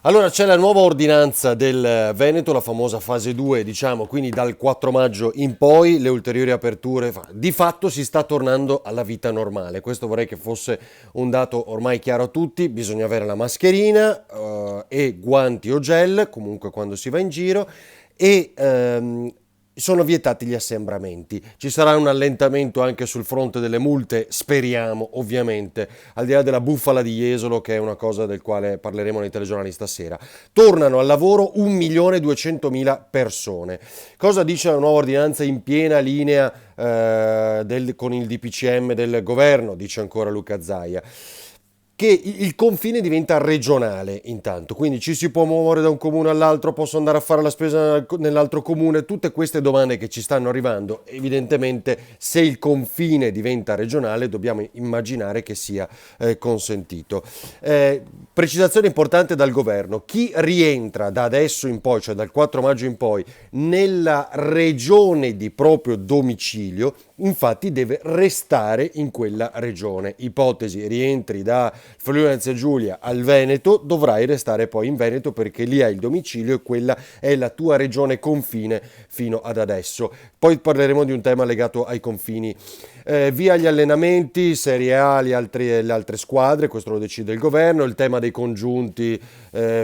Allora c'è la nuova ordinanza del Veneto, la famosa fase 2, diciamo, quindi dal 4 maggio in poi le ulteriori aperture. Di fatto si sta tornando alla vita normale, questo vorrei che fosse un dato ormai chiaro a tutti, bisogna avere la mascherina e guanti o gel, comunque quando si va in giro, e sono vietati gli assembramenti. Ci sarà un allentamento anche sul fronte delle multe, speriamo, ovviamente, al di là della bufala di Jesolo, che è una cosa del quale parleremo nei telegiornali stasera. Tornano al lavoro 1.200.000 persone. Cosa dice la nuova ordinanza in piena linea con il DPCM del governo, dice ancora Luca Zaia? Che il confine diventa regionale intanto, quindi ci si può muovere da un comune all'altro, posso andare a fare la spesa nell'altro comune, tutte queste domande che ci stanno arrivando, evidentemente se il confine diventa regionale dobbiamo immaginare che sia consentito. Precisazione importante dal governo, chi rientra da adesso in poi, cioè dal 4 maggio in poi, nella regione di proprio domicilio, infatti deve restare in quella regione. Ipotesi, rientri da Friuli Venezia Giulia al Veneto, dovrai restare poi in Veneto perché lì hai il domicilio e quella è la tua regione confine fino ad adesso. Poi parleremo di un tema legato ai confini. Via gli allenamenti, Serie A, le altre squadre, questo lo decide il governo, il tema dei congiunti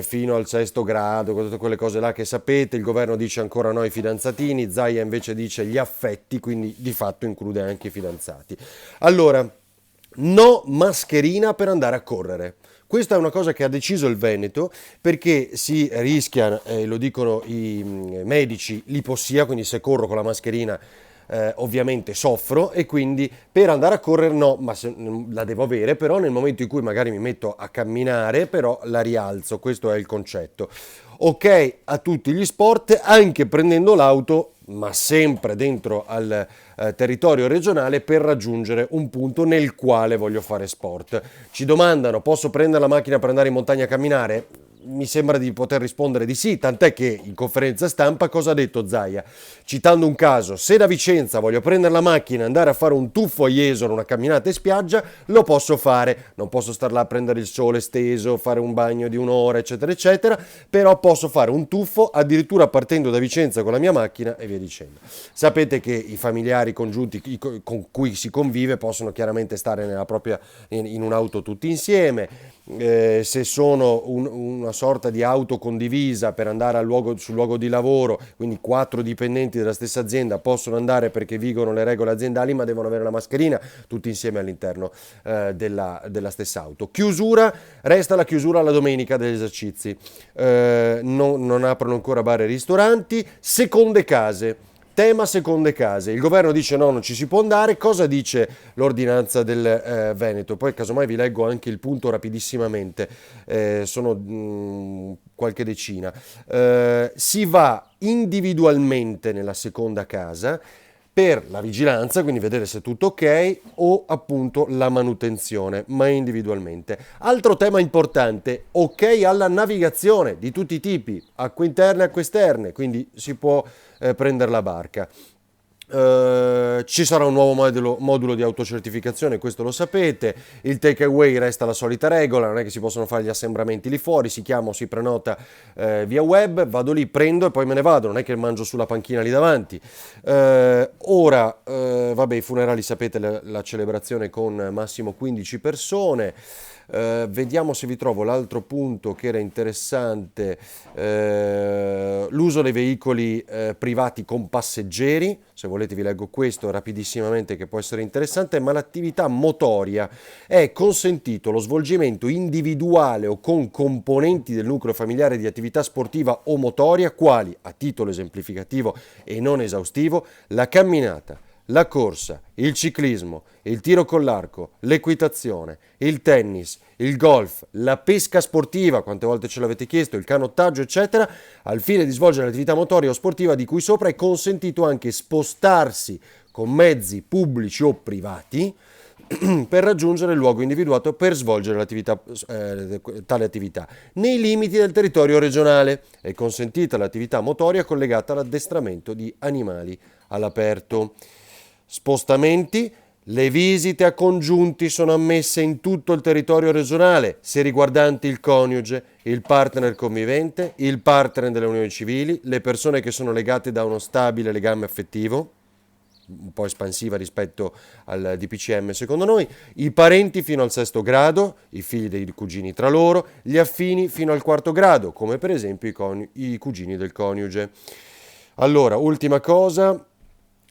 fino al sesto grado, tutte quelle cose là che sapete, il governo dice ancora no ai fidanzatini, Zaia invece dice gli affetti, quindi di fatto include anche i fidanzati. Allora, no mascherina per andare a correre. Questa è una cosa che ha deciso il Veneto perché si rischia, lo dicono i medici, l'ipossia, quindi se corro con la mascherina ovviamente soffro e quindi per andare a correre no, ma la devo avere, però nel momento in cui magari mi metto a camminare però la rialzo, questo è il concetto. Ok a tutti gli sport, anche prendendo l'auto, ma sempre dentro al territorio regionale per raggiungere un punto nel quale voglio fare sport. Ci domandano, posso prendere la macchina per andare in montagna a camminare? Mi sembra di poter rispondere di sì, tant'è che in conferenza stampa cosa ha detto Zaia? Citando un caso, se da Vicenza voglio prendere la macchina e andare a fare un tuffo a Jesolo, una camminata in spiaggia, lo posso fare, non posso star là a prendere il sole steso, fare un bagno di un'ora, eccetera, eccetera, però posso fare un tuffo addirittura partendo da Vicenza con la mia macchina e via dicendo. Sapete che i familiari, i congiunti con cui si convive possono chiaramente stare in un'auto tutti insieme, se sono una sorta di auto condivisa per andare sul luogo di lavoro, quindi 4 dipendenti della stessa azienda possono andare perché vigono le regole aziendali ma devono avere la mascherina tutti insieme all'interno della stessa auto. Resta la chiusura la domenica degli esercizi, non aprono ancora bar e ristoranti. Seconde case. Tema seconde case, il governo dice no, non ci si può andare, cosa dice l'ordinanza del Veneto? Poi casomai vi leggo anche il punto rapidissimamente, sono qualche decina. Si va individualmente nella seconda casa per la vigilanza, quindi vedere se è tutto ok, o appunto la manutenzione, ma individualmente. Altro tema importante, ok alla navigazione di tutti i tipi, acque interne e acque esterne, quindi si può prendere la barca. Ci sarà un nuovo modulo di autocertificazione, questo lo sapete. Il takeaway resta la solita regola, non è che si possono fare gli assembramenti lì fuori, si chiama o si prenota via web, vado lì, prendo e poi me ne vado, non è che mangio sulla panchina lì davanti. Vabbè, i funerali sapete, la celebrazione con massimo 15 persone. Vediamo se vi trovo l'altro punto che era interessante, l'uso dei veicoli privati con passeggeri. Se volete vi leggo questo rapidissimamente che può essere interessante, ma l'attività motoria è consentito lo svolgimento individuale o con componenti del nucleo familiare di attività sportiva o motoria quali, a titolo esemplificativo e non esaustivo, la camminata, la corsa, il ciclismo, il tiro con l'arco, l'equitazione, il tennis, il golf, la pesca sportiva, quante volte ce l'avete chiesto, il canottaggio, eccetera, al fine di svolgere l'attività motoria o sportiva di cui sopra è consentito anche spostarsi con mezzi pubblici o privati per raggiungere il luogo individuato per svolgere tale attività. Nei limiti del territorio regionale è consentita l'attività motoria collegata all'addestramento di animali all'aperto. Spostamenti Le visite a congiunti sono ammesse in tutto il territorio regionale se riguardanti il coniuge, il partner convivente, il partner delle unioni civili, le persone che sono legate da uno stabile legame affettivo, un po' espansiva rispetto al DPCM secondo noi, i parenti fino al sesto grado, i figli dei cugini tra loro, gli affini fino al quarto grado, come per esempio i cugini del coniuge. Allora, ultima cosa,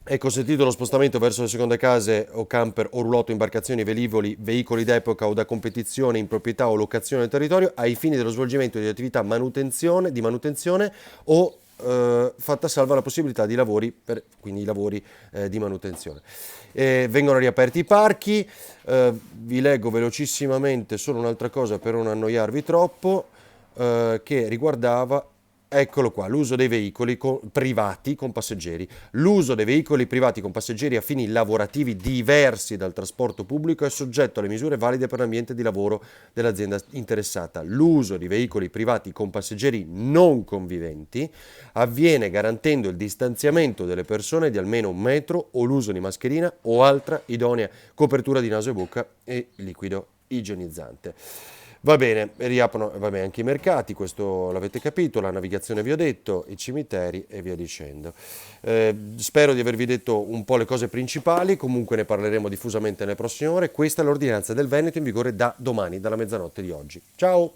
è consentito lo spostamento verso le seconde case o camper o roulotte, imbarcazioni, velivoli, veicoli d'epoca o da competizione in proprietà o locazione del territorio ai fini dello svolgimento di attività di manutenzione o fatta salva la possibilità di lavori, quindi i lavori di manutenzione. Vengono riaperti i parchi, vi leggo velocissimamente solo un'altra cosa per non annoiarvi troppo, che riguardava. Eccolo qua, l'uso dei veicoli privati con passeggeri. L'uso dei veicoli privati con passeggeri a fini lavorativi diversi dal trasporto pubblico è soggetto alle misure valide per l'ambiente di lavoro dell'azienda interessata. L'uso di veicoli privati con passeggeri non conviventi avviene garantendo il distanziamento delle persone di almeno 1 metro o l'uso di mascherina o altra idonea copertura di naso e bocca e liquido igienizzante. Va bene, riaprono anche i mercati, questo l'avete capito, la navigazione vi ho detto, i cimiteri e via dicendo. Spero di avervi detto un po' le cose principali, comunque ne parleremo diffusamente nelle prossime ore. Questa è l'ordinanza del Veneto in vigore da domani, dalla mezzanotte di oggi. Ciao!